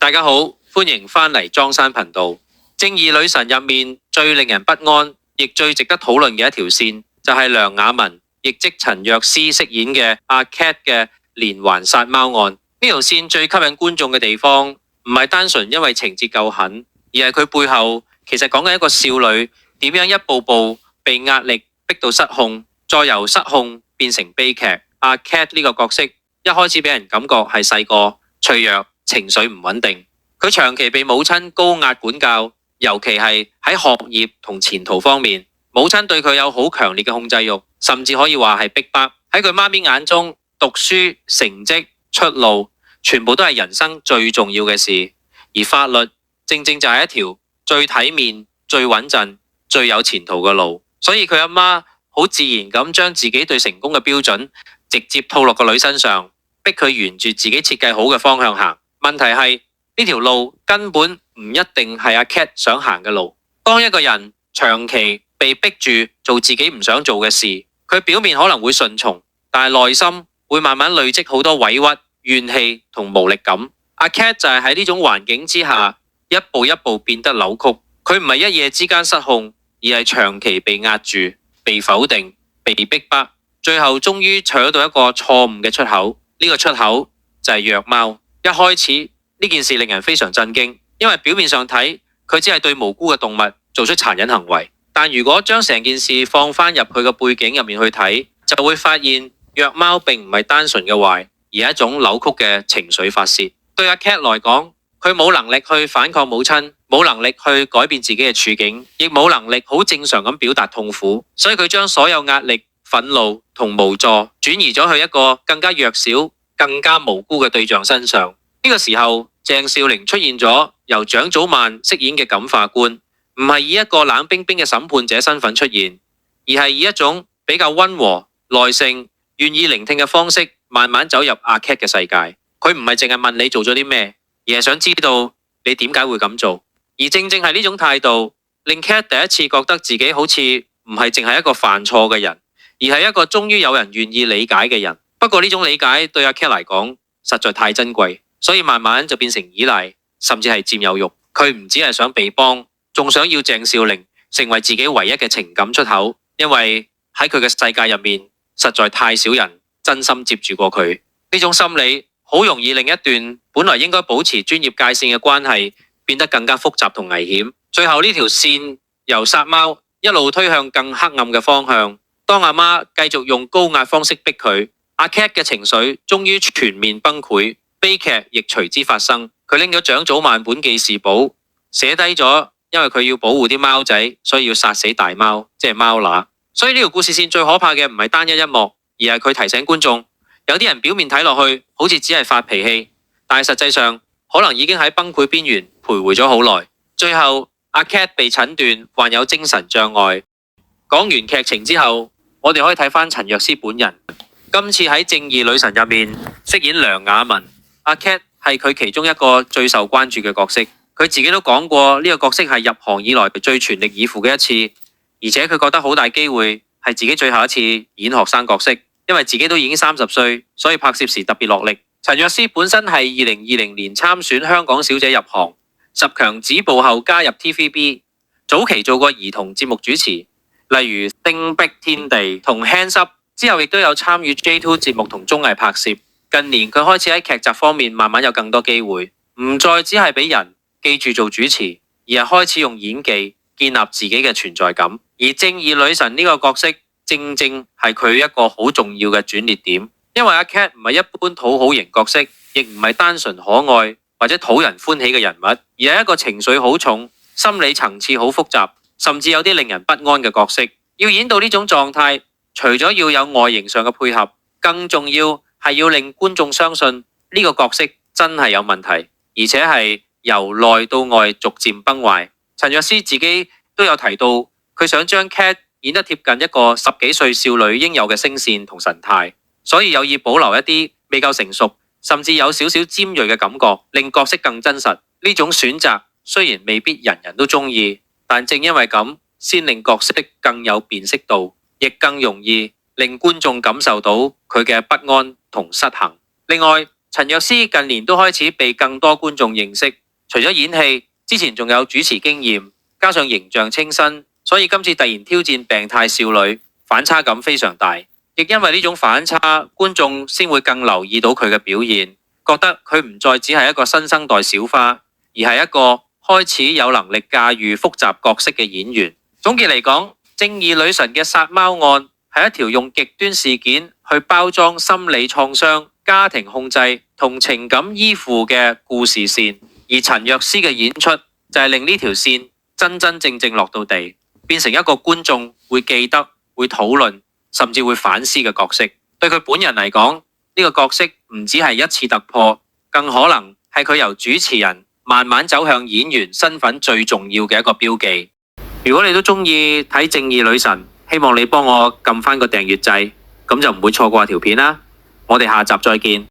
大家好，歡迎返嚟莊山頻道。正義女神入面最令人不安，亦最值得討論嘅一條線，就係梁雅文，亦即陳若思飾演嘅阿 Cat 嘅連環殺貓案。呢條線最吸引觀眾嘅地方，唔係單純因為情節夠狠，而係佢背後其實講緊一個少女點樣一步步被壓力逼到失控，再由失控變成悲劇。阿 Cat 呢個角色一開始俾人感覺係細個、脆弱、情緒唔穩定。佢長期被母親高壓管教，尤其係喺學業同前途方面，母親對佢有好強烈嘅控制欲，甚至可以話係逼迫。喺佢媽咪眼中，讀書、成績、出路，全部都係人生最重要嘅事，而法律正正就係一條最體面、最穩陣、最有前途嘅路。所以佢阿媽好自然咁將自己對成功嘅標準直接套落個女身上，逼佢沿住自己設計好嘅方向行。問題係呢條路根本唔一定係阿 Cat 想行嘅路。當一個人長期被逼住做自己唔想做嘅事，佢表面可能會順從，但係內心會慢慢累積好多委屈、怨氣同無力感。阿 Cat 就係喺呢種環境之下，一步一步變得扭曲。佢唔係一夜之間失控，而係長期被壓住、被否定、被逼迫，最後終於取到一個錯誤嘅出口。呢個出口就係虐貓。一開始呢件事令人非常震驚，因為表面上睇佢只係對無辜嘅動物做出殘忍行為，但如果將成件事放翻入佢個背景入面去睇，就會發現虐貓並唔係單純嘅壞，而係一種扭曲嘅情緒發洩。對阿 Cat 來講，佢冇能力去反抗母親，冇能力去改變自己嘅處境，亦冇能力好正常咁表達痛苦，所以佢將所有壓力、憤怒同無助轉移咗去一個更加弱小、更加無辜嘅對象身上。呢個時候，鄭少玲出現咗，由蔣祖曼飾演嘅感化官，唔係以一個冷冰冰嘅審判者身份出現，而係以一種比較溫和、耐性、願意聆聽嘅方式，慢慢走入阿 Cat 嘅世界。佢唔係淨係問你做咗啲咩，而係想知道你點解會咁做。而正正係呢種態度，令 Cat 第一次覺得自己好似唔係淨係一個犯錯嘅人，而係一個終於有人願意理解嘅人。不過呢種理解對阿 Cat 嚟講實在太珍貴，所以慢慢就變成依賴，甚至係佔有欲。佢唔止係想被幫，仲想要鄭少玲成為自己唯一嘅情感出口，因為喺佢嘅世界入面，實在太少人真心接住過佢。呢種心理好容易令一段本來應該保持專業界線嘅關係變得更加複雜同危險。最後呢條線由殺貓一路推向更黑暗嘅方向。當阿媽繼續用高壓方式逼佢，阿 Cat 嘅情緒終於全面崩潰，悲劇亦隨之發生。佢拎咗蔣祖曼本記事簿，寫低咗，因為佢要保護啲貓仔，所以要殺死大貓，即係貓乸。所以呢條故事線最可怕嘅唔係單一一幕，而係佢提醒觀眾，有啲人表面睇落去好似只係發脾氣，但係實際上可能已經喺崩潰邊緣徘徊咗好耐。最後阿 Cat 被診斷患有精神障礙。講完劇情之後，我哋可以睇翻陳若思本人。今次喺正義女神入面飾演梁雅文，阿 Cat 係佢其中一個最受關注嘅角色。佢自己都講過呢個角色係入行以來最全力以赴嘅一次，而且佢覺得好大機會係自己最後一次演學生角色，因為自己都已經30歲，所以拍攝時特別落力。陳若思本身係2020年參選香港小姐入行，10強止步後加入 TVB， 早期做過兒童節目主持，例如《丁碧天地》同《Hands Up》，之後亦都有參與 J2 節目同綜藝拍攝。近年佢開始喺劇集方面慢慢有更多機會，唔再只係俾人記住做主持，而係開始用演技建立自己嘅存在感。而正義女神呢個角色正正係佢一個好重要嘅轉捩點，因為阿 Cat 唔係一般討好型角色，亦唔係單純可愛或者討人歡喜嘅人物，而係一個情緒好重、心理層次好複雜，甚至有啲令人不安嘅角色。要演到呢種狀態，除咗要有外形上嘅配合，更重要係要令觀眾相信呢個角色真係有問題，而且係由內到外逐漸崩壞。陳若思自己都有提到，佢想將 Cat 演得貼近一個10幾歲少女應有嘅聲線同神態，所以有意保留一啲未夠成熟，甚至有少少尖銳嘅感覺，令角色更真實。呢種選擇雖然未必人人都中意，但正因為咁，先令角色更有辨識度，亦更容易令觀眾感受到佢嘅不安同失衡。另外，陳若思近年都開始被更多觀眾認識，除咗演戲，之前仲有主持經驗，加上形象清新，所以今次突然挑戰病態少女，反差感非常大。亦因為呢種反差，觀眾先會更留意到佢嘅表現，覺得佢唔再只係一個新生代小花，而係一個開始有能力駕馭複雜角色嘅演員。總結嚟講，正義女神嘅殺貓案係一條用極端事件去包裝心理創傷、家庭控制同情感依附嘅故事線，而陳若思嘅演出就係令呢條線真真正正落到地，變成一個觀眾會記得、會討論，甚至會反思嘅角色。對佢本人嚟講，呢個角色唔只係一次突破，更可能係佢由主持人慢慢走向演員身份最重要嘅一個標記。如果你都中意睇正義女神，希望你幫我撳翻個訂閱掣，咁就唔會錯過條片啦。我哋下集再見。